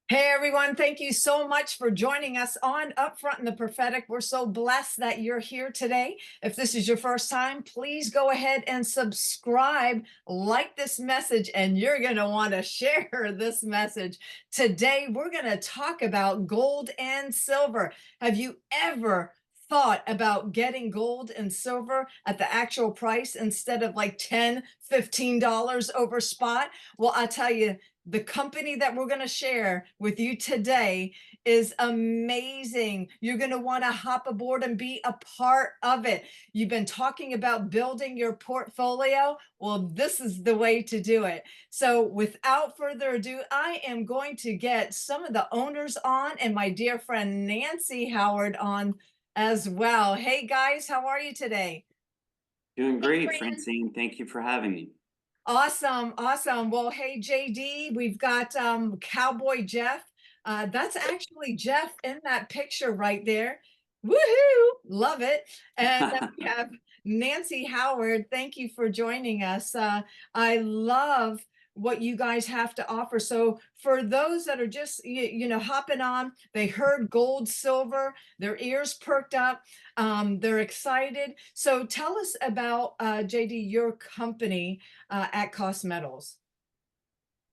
Hey everyone, thank you so much for joining us on Upfront in the Prophetic. We're so blessed that you're here today. If this is your first time, please go ahead and subscribe, like this message, and you're going to want to share this message. Today, we're going to talk about gold and silver. Have you ever thought about getting gold and silver at the actual price instead of like $10, $15 over spot? Well, I tell you, the company that we're going to share with you today is amazing. You're going to want to hop aboard and be a part of it. You've been talking about building your portfolio. Well, this is the way to do it. So, without further ado, I am going to get some of the owners on and my dear friend Nancy Howard on as well. Hey guys, how are you today? Doing Hey, great, Fran. Francine. Thank you for having me. Awesome, awesome. Well, hey JD, we've got Cowboy Jeff. That's actually Jeff in that picture right there. Woohoo! Love it. And then we have Nancy Howard. Thank you for joining us. I love what you guys have to offer. So for those that are just hopping on, they heard gold, silver, their ears perked up, they're excited. So tell us about JD, your company at Cost Metals.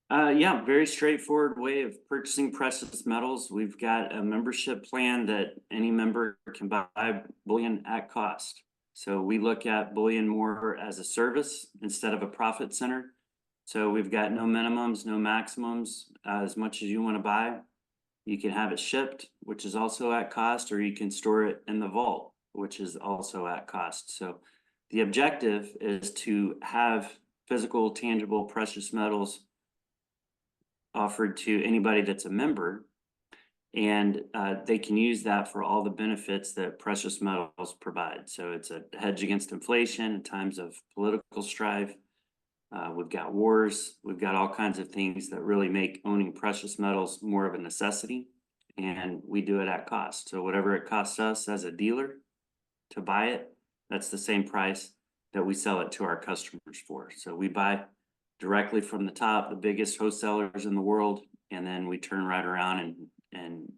Yeah, very straightforward way of purchasing precious metals. We've got a membership plan that any member can buy bullion at cost. So we look at bullion more as a service instead of a profit center. So we've got no minimums, no maximums. As much as you want to buy, you can have it shipped, which is also at cost, or you can store it in the vault, which is also at cost. So the objective is to have physical, tangible, precious metals offered to anybody that's a member, and they can use that for all the benefits that precious metals provide. So it's a hedge against inflation in times of political strife. We've got wars, we've got all kinds of things that really make owning precious metals more of a necessity, and we do it at cost. So whatever it costs us as a dealer to buy it, that's the same price that we sell it to our customers for. So we buy directly from the top, the biggest wholesalers in the world, and then we turn right around and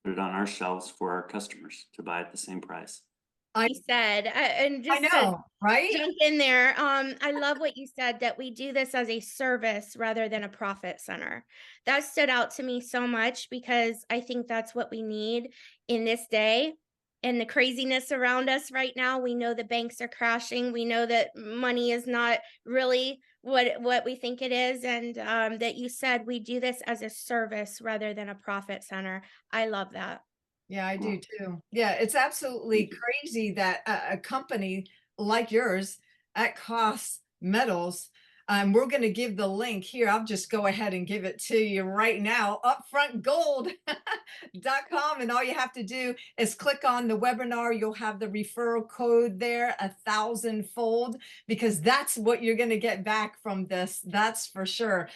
put it on our shelves for our customers to buy at the same price. I You said, and I just to know, right? jump in there, I love what you said that we do this as a service rather than a profit center. That stood out to me so much because I think that's what we need in this day and the craziness around us right now. We know the banks are crashing. We know that money is not really what we think it is, and that you said we do this as a service rather than a profit center. I love that. Yeah, I do Well, too. Yeah, it's absolutely thank you. crazy that a company like yours at Cost Metals, we're going to give the link here. I'll just go ahead and give it to you right now, upfrontgold.com. And all you have to do is click on the webinar. You'll have the referral code there, 1,000-fold, because that's what you're going to get back from this. That's for sure.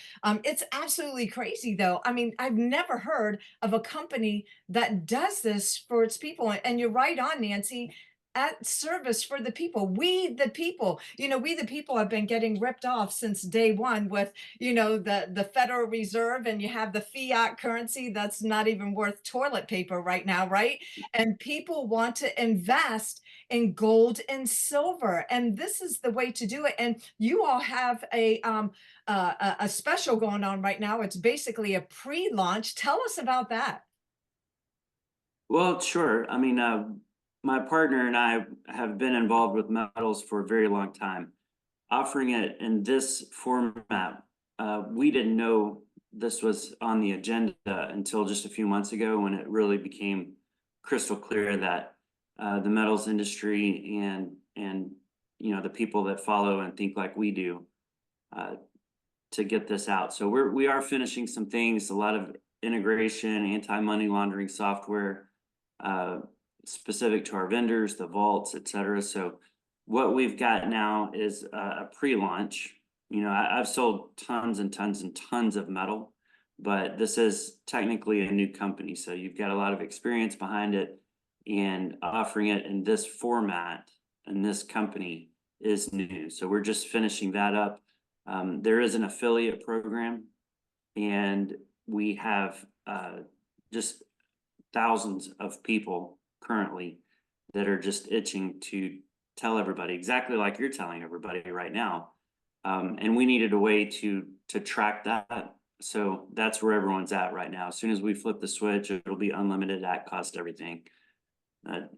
It's absolutely crazy, though. I mean, I've never heard of a company that does this for its people. And you're right on, Nancy, at service for the people. We, the people, we, the people, have been getting ripped off since day one with, the Federal Reserve, and you have the fiat currency that's not even worth toilet paper right now, right? And people want to invest in gold and silver. And this is the way to do it. And you all have a special going on right now. It's basically a pre-launch. Tell us about that. Well, sure. I mean, my partner and I have been involved with metals for a very long time. Offering it in this format, we didn't know this was on the agenda until just a few months ago when it really became crystal clear that the metals industry and the people that follow and think like we do uh, to get this out. So we are finishing some things, a lot of integration, anti-money laundering software uh, specific to our vendors, the vaults, et cetera. So what we've got now is a pre-launch. I've sold tons and tons and tons of metal, but this is technically a new company. So you've got a lot of experience behind it, and offering it in this format and this company is new. So we're just finishing that up. There is an affiliate program, and we have just thousands of people currently that are just itching to tell everybody exactly like you're telling everybody right now. And we needed a way to track that. So that's where everyone's at right now. As soon as we flip the switch, it'll be unlimited at cost everything.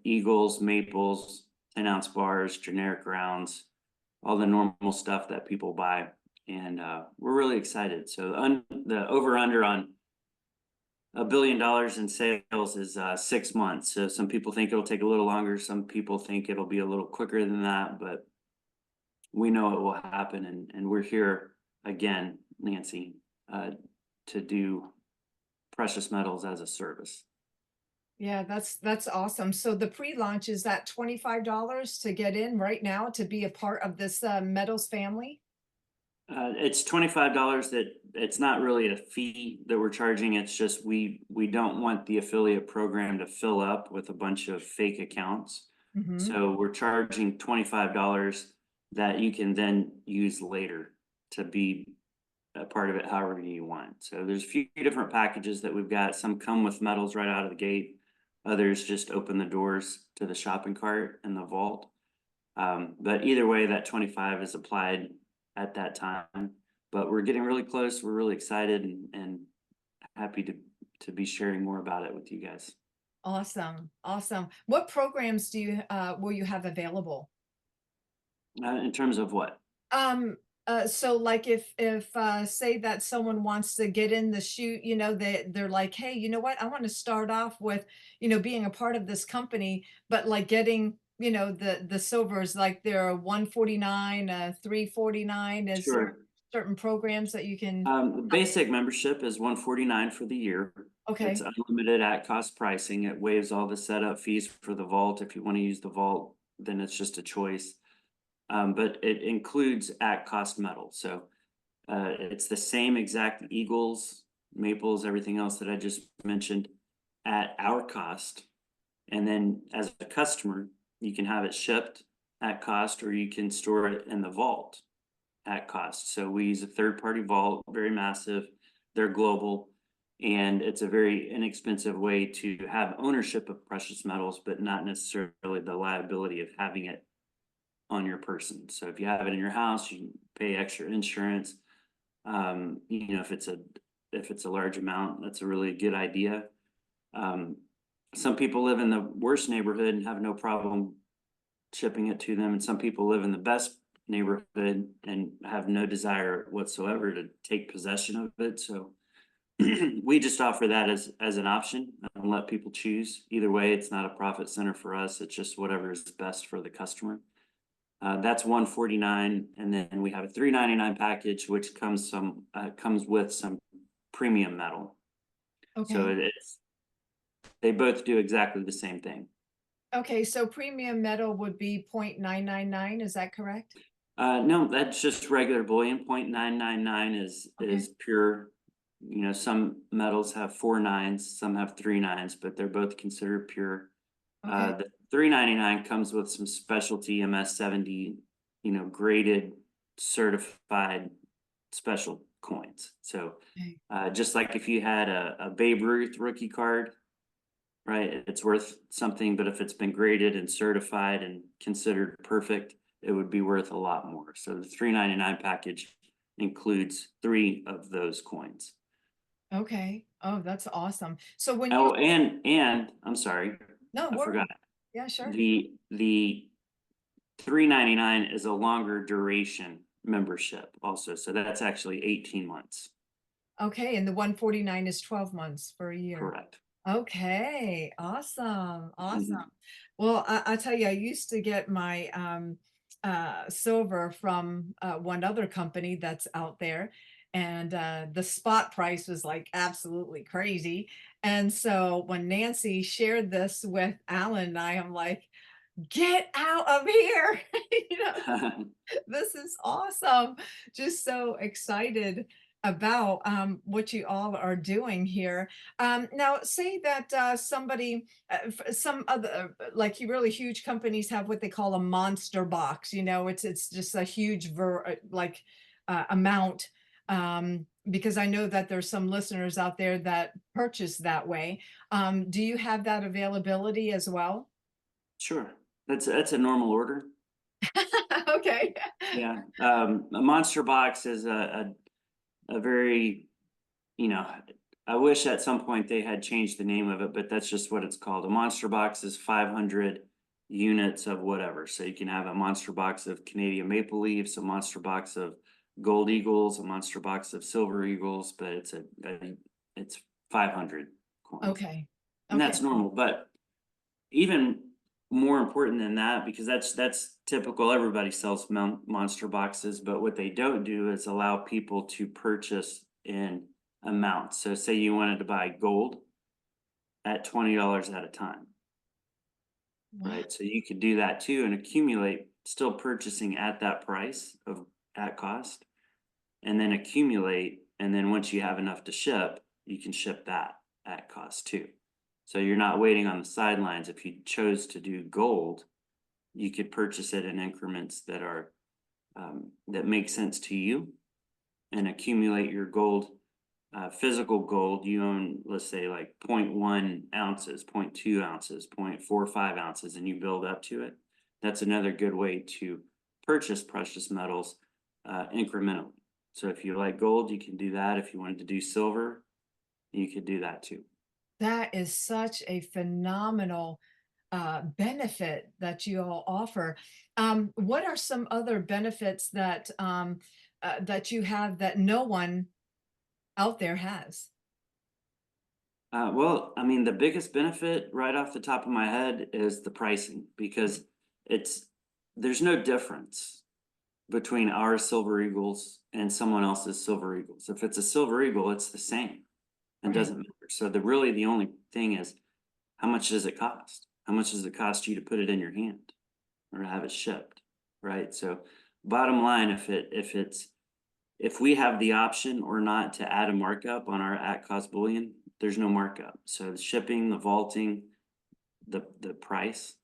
Eagles, maples, 10-ounce bars, generic rounds, all the normal stuff that people buy. And we're really excited. So the over under on $1 billion in sales is 6 months. So some people think it'll take a little longer. Some people think it'll be a little quicker than that, but we know it will happen. And we're here again, Nancy, to do precious metals as a service. Yeah, that's awesome. So the pre-launch, is that $25 to get in right now to be a part of this metals family? It's $25. That it's not really a fee that we're charging. It's just we don't want the affiliate program to fill up with a bunch of fake accounts. Mhm. So we're charging $25 that you can then use later to be a part of it however you want. So there's a few different packages that we've got. Some come with metals right out of the gate. Others just open the doors to the shopping cart and the vault. But either way, that 25 is applied at that time. But we're getting really close. We're really excited and happy to be sharing more about it with you guys. Awesome. Awesome. What programs do you will you have available? In terms of what? So like if say that someone wants to get in the shoot, you know, they're like, hey, you know what, I want to start off with, you know, being a part of this company, but like getting, you know, the silvers, like they're 149, 349. Is there Sure. certain programs that you can? The basic membership is $149 for the year. It's Okay. unlimited at cost pricing. It waives all the setup fees for the vault. If you want to use the vault, then it's just a choice. But it includes at cost metal. So it's the same exact Eagles, maples, everything else that I just mentioned at our cost. And then as a customer, you can have it shipped at cost, or you can store it in the vault at cost. So we use a third-party vault, very massive. They're global, and it's a very inexpensive way to have ownership of precious metals, but not necessarily the liability of having it on your person. So if you have it in your house, you pay extra insurance. You know, if it's a large amount, that's a really good idea. Some people live in the worst neighborhood and have no problem shipping it to them, and some people live in the best neighborhood and have no desire whatsoever to take possession of it. So we just offer that as an option and let people choose. Either way, it's not a profit center for us. It's just whatever is best for the customer. That's $149, and then we have a $399 package, which comes with some premium metal. So Okay. they both do exactly the same thing. Okay. So premium metal would be 0.999. Is that correct? No, that's just regular bullion. 0.999 Okay. is pure. You know, some metals have 4 nines, some have 3 nines, but they're both considered pure. Okay. The $399 comes with some specialty MS70, you know, graded, certified special coins. So Okay. just like if you had a Babe Ruth rookie card, right, it's worth something, but if it's been graded and certified and considered perfect, it would be worth a lot more. So the $399 package includes 3 of those coins. Okay. Oh, that's awesome. So when you Oh, and I'm sorry, no I worry. forgot. Yeah, sure. The $399 is a longer duration membership also. So that's actually 18 months. Okay, and the 149 is 12 months for a year. Correct. Okay, awesome, awesome. Mhm. Well, I tell you, I used to get my silver from one other company that's out there, and the spot price was like absolutely crazy. And so when Nancy shared this with Alan and I'm like, get out of here. You know, this is awesome. Just so excited about what you all are doing here. Now, say that somebody, some other like you really huge companies have what they call a monster box. You know, it's just a huge amount. because I know that there's some listeners out there that purchase that way. Do you have that availability as well? Sure. That's a normal order. Okay. Yeah. A monster box is a very, you know, I wish at some point they had changed the name of it, but that's just what it's called. A monster box is 500 units of whatever. So you can have a monster box of Canadian maple leaves, a monster box of gold eagles, a monster box of silver eagles, but it's 500 coins. Okay. And Okay. that's normal. But even more important than that, because that's typical, everybody sells monster boxes, but what they don't do is allow people to purchase in amounts. So say you wanted to buy gold at $20 at a time, Wow. right? So you could do that too and accumulate, still purchasing at that price of at cost, and then accumulate, and then once you have enough to ship, you can ship that at cost too. So you're not waiting on the sidelines. If you chose to do gold, you could purchase it in increments that are that make sense to you, and accumulate your gold. Physical gold, you own, let's say, like 0.1 ounces, 0.2 ounces, 0.45 ounces, and you build up to it. That's another good way to purchase precious metals incrementally. So if you like gold, you can do that. If you wanted to do silver, you could do that too. That is such a phenomenal benefit that you all offer. What are some other benefits that you have that no one out there has? Well, I mean, the biggest benefit right off the top of my head is the pricing, because it's there's no difference between our silver eagles and someone else's silver eagles. If it's a silver eagle, it's the same. It Right. doesn't matter. So the only thing is, how much does it cost? How much does it cost you to put it in your hand or have it shipped? Right. So bottom line, if we have the option or not to add a markup on our at cost bullion, there's no markup. So the shipping, the vaulting, the price,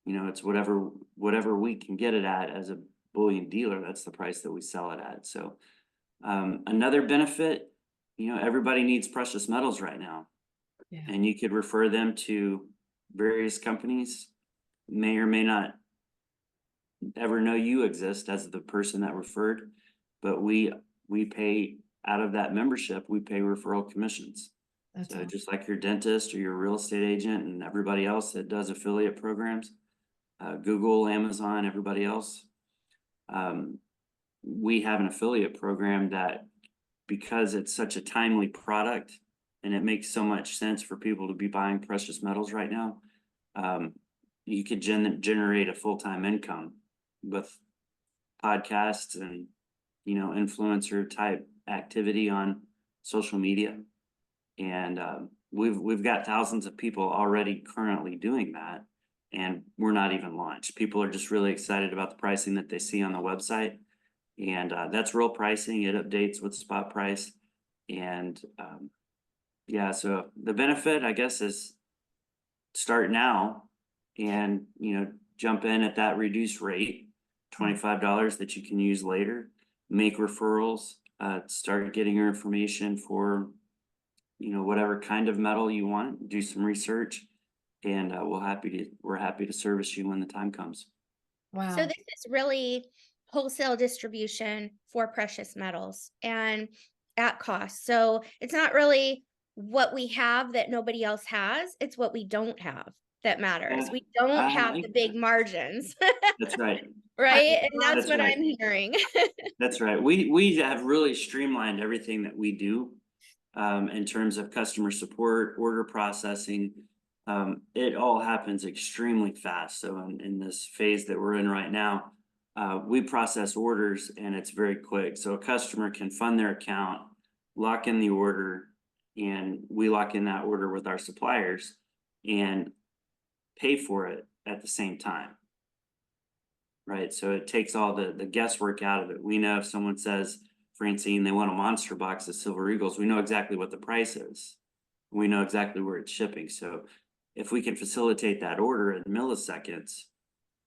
it's whatever we can get it at as a bullion dealer, that's the price that we sell it at. So another benefit, everybody needs precious metals right now, Yeah. and you could refer them to various companies, may or may not ever know you exist as the person that referred, but we pay out of that membership, we pay referral commissions. That's So awesome. just like your dentist or your real estate agent and everybody else that does affiliate programs, Google, Amazon, everybody else, we have an affiliate program that, because it's such a timely product and it makes so much sense for people to be buying precious metals right now, you could generate a full-time income with podcasts and influencer type activity on social media. And we've got thousands of people already currently doing that, and we're not even launched. People are just really excited about the pricing that they see on the website, and that's real pricing. It updates with spot price. And yeah, so the benefit, I guess, is start now and jump in at that reduced rate, $25 that you can use later, make referrals, start getting your information for whatever kind of metal you want, do some research, and we're happy to service you when the time comes. So Wow. this is really wholesale distribution for precious metals and at cost. So it's not really what we have that nobody else has. It's what we don't have that matters. Yeah, We don't I have like the big that. margins, That's right. right? And that's That's what right. I'm hearing. That's right. We have really streamlined everything that we do in terms of customer support, order processing. It all happens extremely fast. So in this phase that we're in right now, we process orders and it's very quick. So a customer can fund their account, lock in the order, and we lock in that order with our suppliers and pay for it at the same time. Right. So it takes all the guesswork out of it. We know if someone says, Francine, they want a monster box of silver eagles, we know exactly what the price is. We know exactly where it's shipping. So if we can facilitate that order in milliseconds,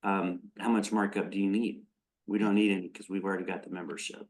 how much markup do you need? We don't need any because we've already got the membership.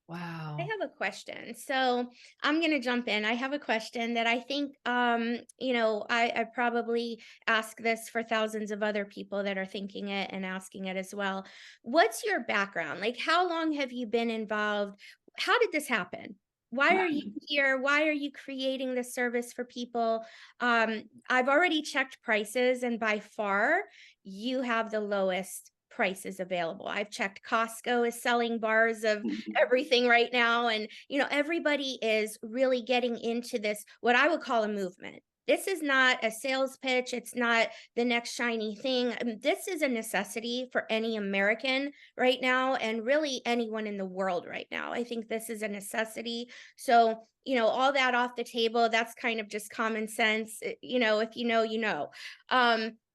I Wow. have a question. So I'm going to jump in. I have a question that I think, I probably ask this for thousands of other people that are thinking it and asking it as well. What's your background? Like, how long have you been involved? How did this happen? Why are you here? Why are you creating this service for people? I've already checked prices, and by far, you have the lowest prices available. I've checked Costco is selling bars of everything right now, and everybody is really getting into this, what I would call a movement. This is not a sales pitch, it's not the next shiny thing. This is a necessity for any American right now, and really anyone in the world right now. I think this is a necessity. So all that off the table, that's kind of just common sense. If you know, you know.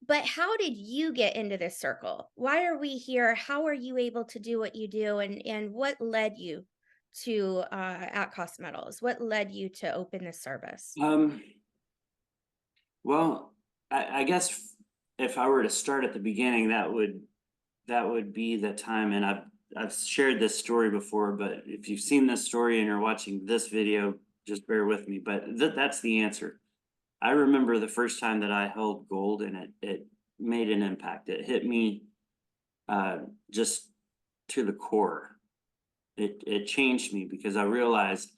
But how did you get into this circle? Why are we here? How are you able to do what you do? And what led you to At Cost Metals? What led you to open this service? Um, well, I guess if I were to start at the beginning, that would be the time. And I've shared this story before, but if you've seen this story and you're watching this video, just bear with me. But that's the answer. I remember the first time that I held gold, and it made an impact. It hit me just to the core. It changed me because I realized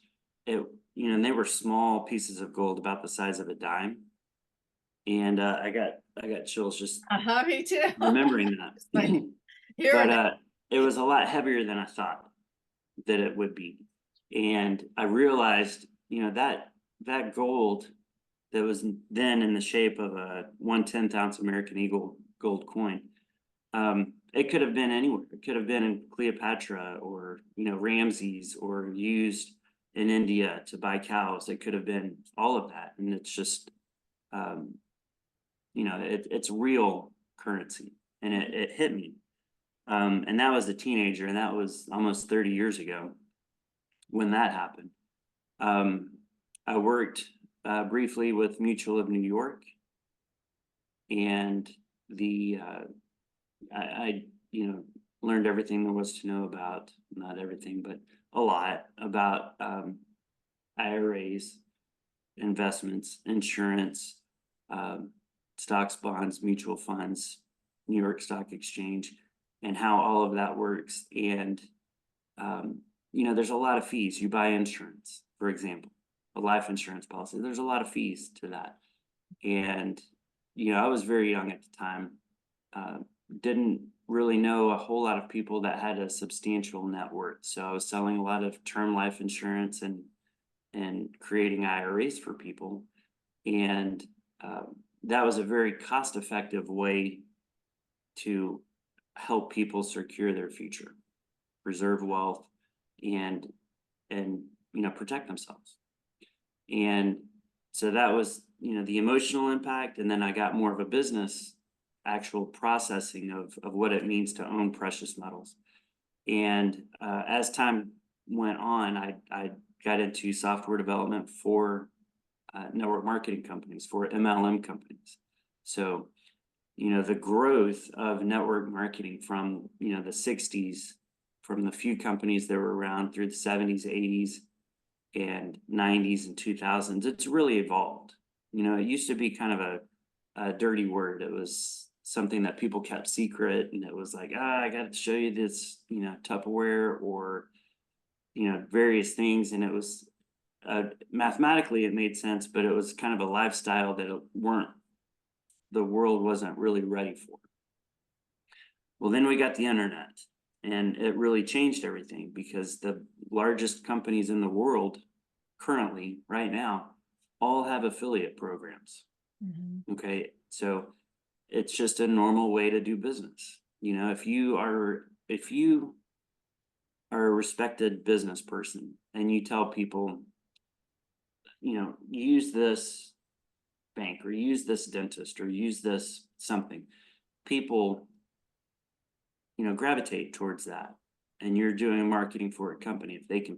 it, and they were small pieces of gold about the size of a dime. And I got chills just Me too. remembering It's like, that. here But it is. it was a lot heavier than I thought that it would be. And I realized, that gold that was then in the shape of a 1/10 ounce American Eagle gold coin. It could have been anywhere. It could have been in Cleopatra, or Ramses, or used in India to buy cows. It could have been all of that, and it's just um, it's real currency, and it hit me. And that was a teenager, and that was almost 30 years ago when that happened. I worked briefly with Mutual of New York, and I learned everything there was to know about, not everything, but a lot about IRAs, investments, insurance, stocks, bonds, mutual funds, New York Stock Exchange, and how all of that works. And there's a lot of fees. You buy insurance, for example, a life insurance policy. There's a lot of fees to that. And I was very young at the time. Didn't really know a whole lot of people that had a substantial net worth. So I was selling a lot of term life insurance and creating IRAs for people. And that was a very cost-effective way to help people secure their future, preserve wealth, and protect themselves. And so that was the emotional impact. And then I got more of a business actual processing of what it means to own precious metals. And as time went on, I got into software development for network marketing companies, for MLM companies. So the growth of network marketing from the 60s, from the few companies that were around through the 70s, 80s, and 90s and 2000s, it's really evolved. It used to be kind of a dirty word. It was something that people kept secret, and it was like, I got to show you this, Tupperware, or various things. And it was mathematically it made sense, but it was kind of a lifestyle that the world wasn't really ready for. Well, then we got the internet, and it really changed everything, because the largest companies in the world currently, right now, all have affiliate programs. Okay, so it's just a normal way to do business. If you are a respected business person, and you tell people, use this bank, or use this dentist, or use this something, people gravitate towards that. And you're doing marketing for a company. If they can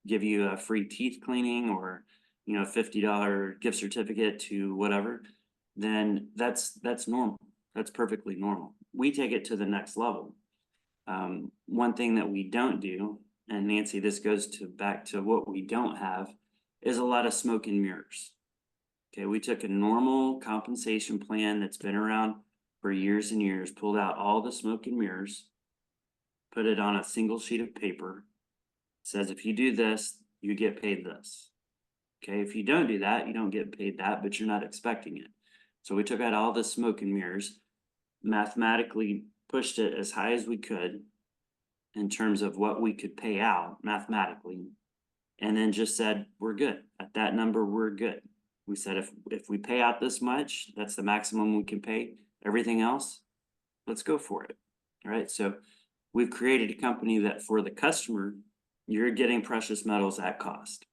give you a free teeth cleaning, or $50 gift certificate to whatever, then that's normal. That's perfectly normal. We take it to the next level. One thing that we don't do and Nancy, this goes back to what we don't have, is a lot of smoke and mirrors. Okay, we took a normal compensation plan that's been around for years and years, pulled out all the smoke and mirrors, put it on a single sheet of paper, says if you do this, you get paid this. Okay, if you don't do that, you don't get paid that, but you're not expecting it. So we took out all the smoke and mirrors, mathematically pushed it as high as we could in terms of what we could pay out mathematically, and then just said, we're good. At that number, we're good. We said, if we pay out this much, that's the maximum we can pay. Everything else, let's go for it. All right, so we've created a company that for the customer, you're getting precious metals at cost,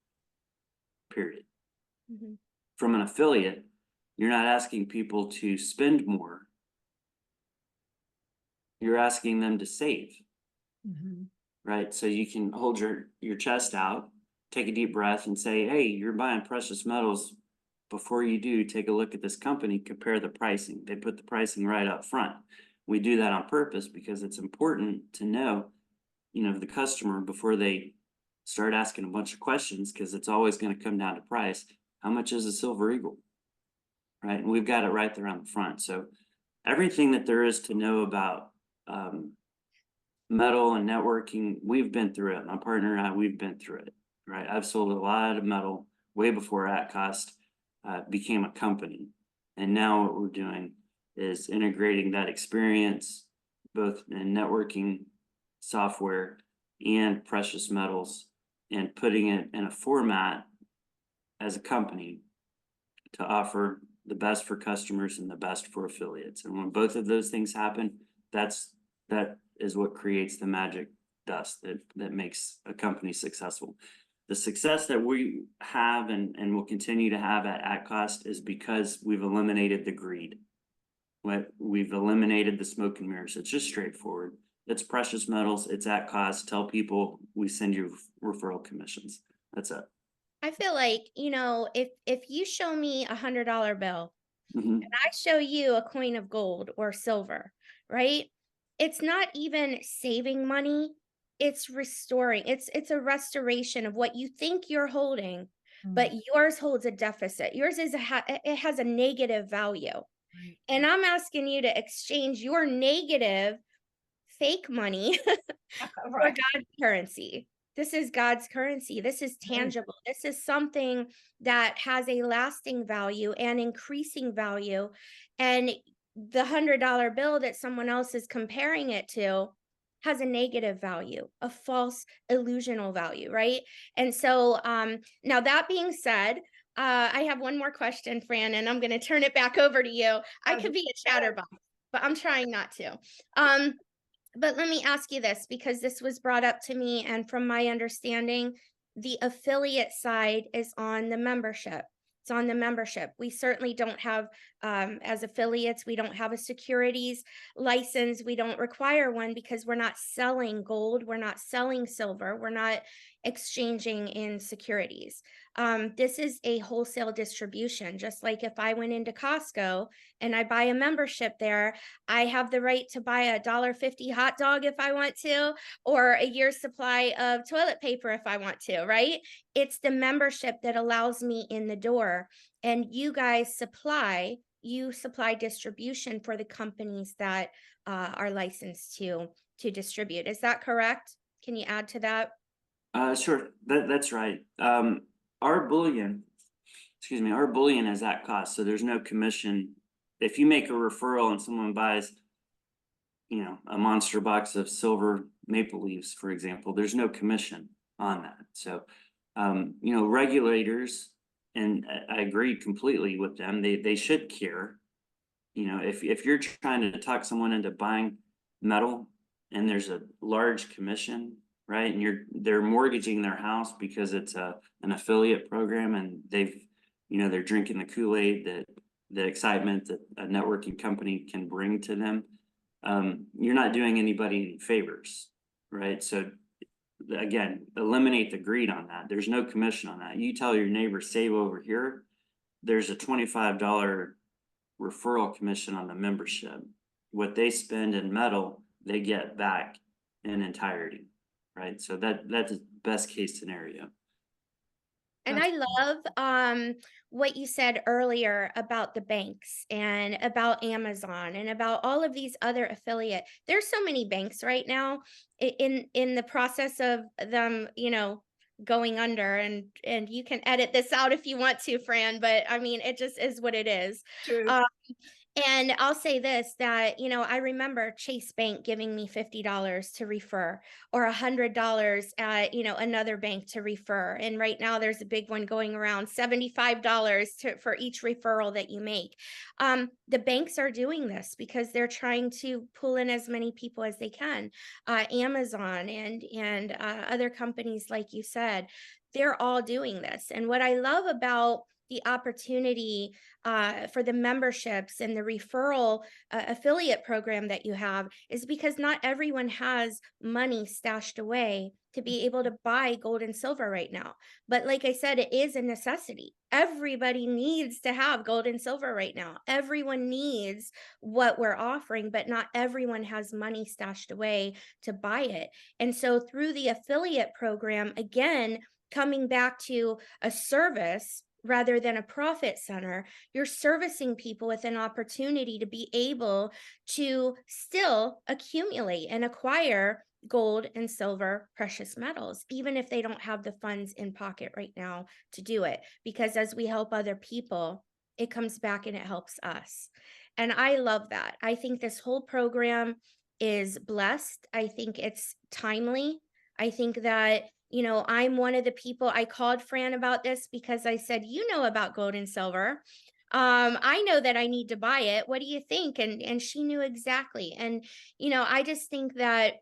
period. Mhm. From an affiliate, you're not asking people to spend more. You're asking them to save, Mhm. right? So you can hold your chest out, take a deep breath and say, hey, you're buying precious metals. Before you do, take a look at this company, compare the pricing. They put the pricing right up front. We do that on purpose because it's important to know, the customer before they start asking a bunch of questions, because it's always going to come down to price. How much is a silver eagle? Right. And we've got it right there on the front. So everything that there is to know about metal and networking, we've been through it. My partner and I, we've been through it. Right. I've sold a lot of metal way before AtCost became a company. And now what we're doing is integrating that experience both in networking software and precious metals and putting it in a format as a company to offer the best for customers and the best for affiliates. And when both of those things happen, that is what creates the magic dust that makes a company successful. The success that we have and will continue to have at AtCost is because we've eliminated the greed. We've eliminated the smoke and mirrors. It's just straightforward. It's precious metals. It's at cost. Tell people we send you referral commissions. That's it. I feel like, if you show me $100 bill Mhm. and I show you a coin of gold or silver, right? It's not even saving money, it's restoring. It's a restoration of what you think you're holding, but yours holds a deficit. Yours it has a negative value. Right. And I'm asking you to exchange your negative fake money for Right. God's currency. This is God's currency. This is Right. tangible. This is something that has a lasting value and increasing value. And the $100 bill that someone else is comparing it to has a negative value, a false illusional value, right? And so, now that being said, I have one more question, Fran, and I'm going to turn it back over to you. I could be a chatterbox, but I'm trying not to. But let me ask you this, because this was brought up to me, and from my understanding, the affiliate side is on the membership. It's on the membership. We certainly don't have, as affiliates, we don't have a securities license. We don't require one because we're not selling gold. We're not selling silver. We're not exchanging in securities. This is a wholesale distribution. Just like if I went into Costco and I buy a membership there, I have the right to buy a $1.50 hot dog if I want to, or a year's supply of toilet paper if I want to, right? It's the membership that allows me in the door. And you guys supply distribution for the companies that are licensed to distribute. Is that correct? Can you add to that? Sure. That's right. Our bullion is at cost. So there's no commission. If you make a referral and someone buys, a monster box of silver maple leaves, for example, there's no commission on that. So, regulators, and I agree completely with them, they should care. If you're trying to talk someone into buying metal and there's a large commission, right? And they're mortgaging their house because it's an affiliate program, and they're drinking the Kool-Aid, that the excitement that a networking company can bring to them. You're not doing anybody any favors, right? So again, eliminate the greed on that. There's no commission on that. You tell your neighbor, save over here, there's a $25 referral commission on the membership. What they spend in metal, they get back in entirety. right? So that's best case scenario. And I love what you said earlier about the banks and about Amazon and about all of these other affiliate. There's so many banks right now in the process of them, going under, and you can edit this out if you want to, Fran, but I mean it just is what it is. True. Um, and I'll say this, that, I remember Chase Bank giving me $50 to refer, or $100 at, another bank to refer. And right now there's a big one going around, $75 for each referral that you make. The banks are doing this because they're trying to pull in as many people as they can. Amazon and other companies, like you said, they're all doing this. And what I love about the opportunity for the memberships and the referral affiliate program that you have is because not everyone has money stashed away to be able to buy gold and silver right now. But like I said, it is a necessity. Everybody needs to have gold and silver right now. Everyone needs what we're offering, but not everyone has money stashed away to buy it. And so through the affiliate program, again, coming back to a service rather than a profit center, you're servicing people with an opportunity to be able to still accumulate and acquire gold and silver precious metals, even if they don't have the funds in pocket right now to do it. Because as we help other people, it comes back and it helps us. And I love that. I think this whole program is blessed. I think it's timely. I think that I'm one of the people. I called Fran about this because I said, about gold and silver. I know that I need to buy it. What do you think? And she knew exactly. And I just think that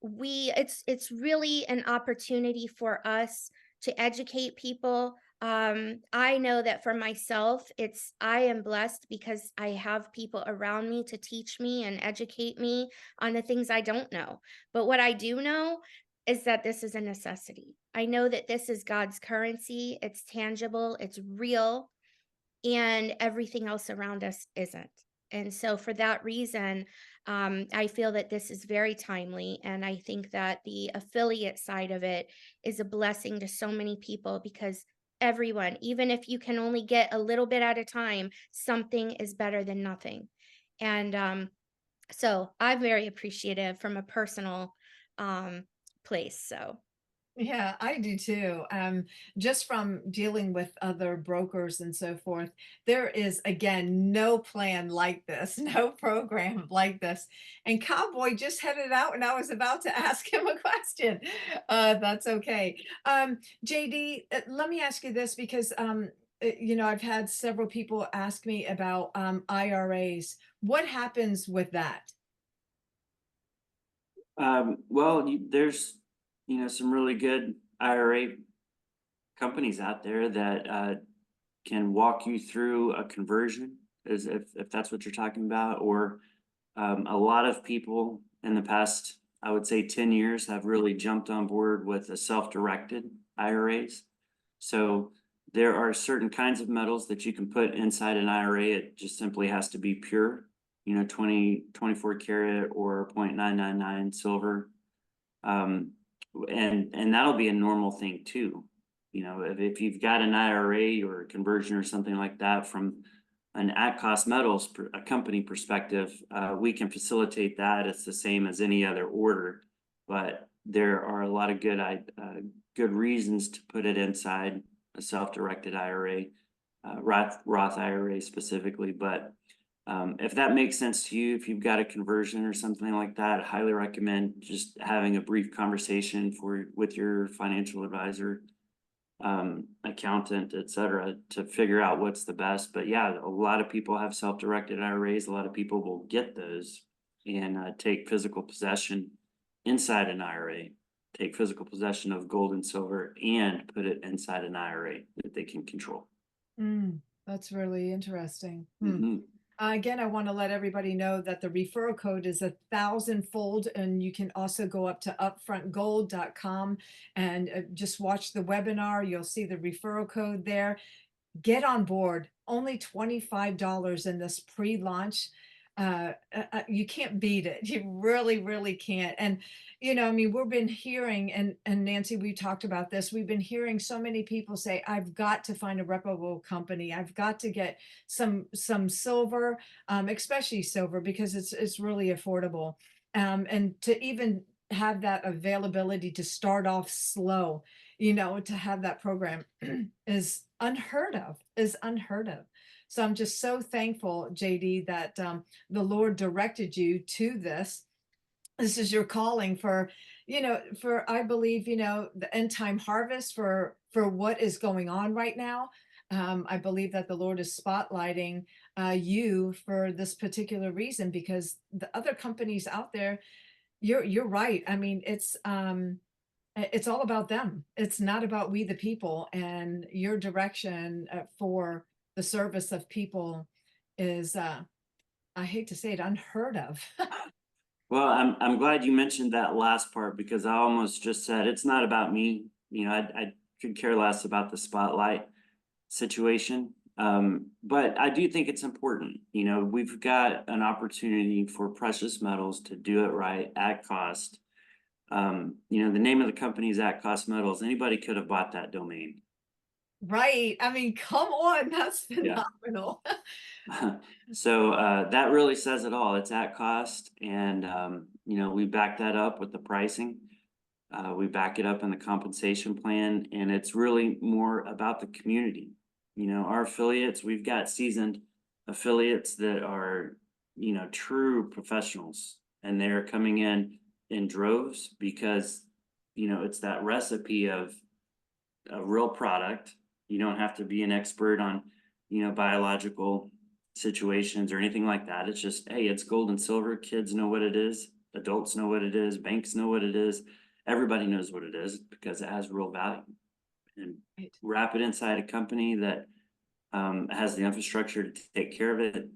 it's really an opportunity for us to educate people. I know that for myself, I am blessed because I have people around me to teach me and educate me on the things I don't know. But what I do know is that this is a necessity. I know that this is God's currency. It's tangible, it's real, and everything else around us isn't. And so, for that reason, I feel that this is very timely. And I think that the affiliate side of it is a blessing to so many people because everyone, even if you can only get a little bit at a time, something is better than nothing. And so, I'm very appreciative from a personal place. So, Yeah, I do too. Just from dealing with other brokers and so forth, there is again no plan like this, no program like this. And Cowboy just headed out, and I was about to ask him a question. That's okay. JD, let me ask you this because I've had several people ask me about IRAs. What happens with that? Well, there's some really good IRA companies out there that can walk you through a conversion, as if that's what you're talking about, or a lot of people in the past, I would say 10 years, have really jumped on board with the self-directed IRAs. So there are certain kinds of metals that you can put inside an IRA. It just simply has to be pure, 24 karat or 0.999 silver. And that'll be a normal thing too. If you've got an IRA or a conversion or something like that from an at cost metals a company perspective, we can facilitate that. It's the same as any other order, but there are a lot of good reasons to put it inside a self-directed IRA, Roth IRA specifically. But if that makes sense to you, if you've got a conversion or something like that, I highly recommend just having a brief conversation with your financial advisor, accountant, etc., to figure out what's the best. But yeah, a lot of people have self-directed IRAs. A lot of people will get those and take physical possession inside an IRA, take physical possession of gold and silver and put it inside an IRA that they can control. That's really interesting. Mhm. Again, I want to let everybody know that the referral code is 1,000-fold, and you can also go up to upfrontgold.com and just watch the webinar. You'll see the referral code there. Get on board. Only $25 in this pre-launch. you can't beat it. You really, really can't. And, I mean, we've been hearing, and Nancy, we talked about this. We've been hearing so many people say, I've got to find a reputable company. I've got to get some silver, especially silver, because it's really affordable. And to even have that availability to start off slow, to have that program is unheard of, is unheard of. So I'm just so thankful, JD, that the Lord directed you to this. This is your calling for, for, I believe, the end time harvest for what is going on right now. I believe that the Lord is spotlighting you for this particular reason, because the other companies out there, you're right. I mean, it's all about them. It's not about we the people, and your direction for the service of people is I hate to say it, unheard of. Well, I'm glad you mentioned that last part, because I almost just said it's not about me. I could care less about the spotlight situation. But I do think it's important. We've got an opportunity for precious metals to do it right at cost. The name of the company is At Cost Metals. Anybody could have bought that domain. Right. I mean, come on, that's Yeah. phenomenal. So that really says it all. It's at cost, and we back that up with the pricing. We back it up in the compensation plan, and it's really more about the community. Our affiliates, we've got seasoned affiliates that are, true professionals, and they're coming in droves because, it's that recipe of a real product. You don't have to be an expert on, biological situations or anything like that. It's just, hey, it's gold and silver. Kids know what it is. Adults know what it is. Banks know what it is. Everybody knows what it is because it has real value. And Right. wrap it inside a company that has the infrastructure to take care of it.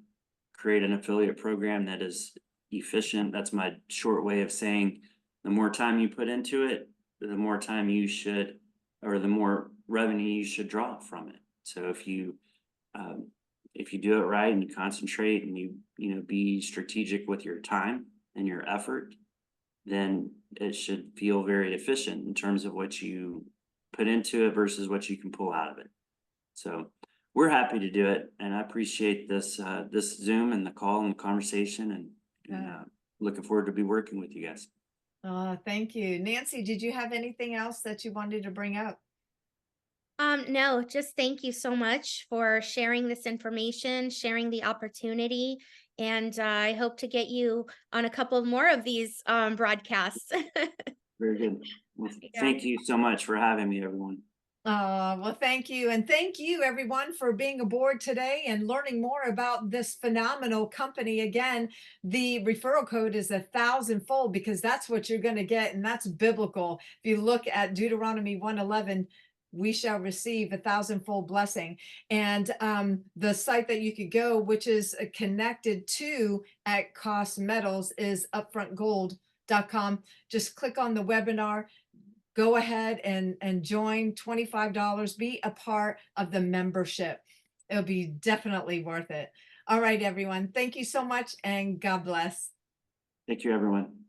Create an affiliate program that is efficient. That's my short way of saying the more time you put into it, the more time you should, or the more revenue you should draw from it. So if you do it right and you concentrate and you be strategic with your time and your effort, then it should feel very efficient in terms of what you put into it versus what you can pull out of it. So we're happy to do it, and I appreciate this Zoom and the call and the conversation, and Yeah. looking forward to be working with you guys. Thank you. Nancy, did you have anything else that you wanted to bring up? No, just thank you so much for sharing this information, sharing the opportunity, and I hope to get you on a couple more of these broadcasts. Very good. Well, Yeah. thank you so much for having me, everyone. Well, thank you. And thank you, everyone, for being aboard today and learning more about this phenomenal company. Again, the referral code is 1,000-fold, because that's what you're going to get. And that's biblical. If you look at Deuteronomy 1:11, we shall receive 1,000-fold blessing. And the site that you could go, which is connected to At Cost Metals, is upfrontgold.com. Just click on the webinar. Go ahead and join. $25, be a part of the membership. It'll be definitely worth it. All right, everyone. Thank you so much, and God bless. Thank you, everyone.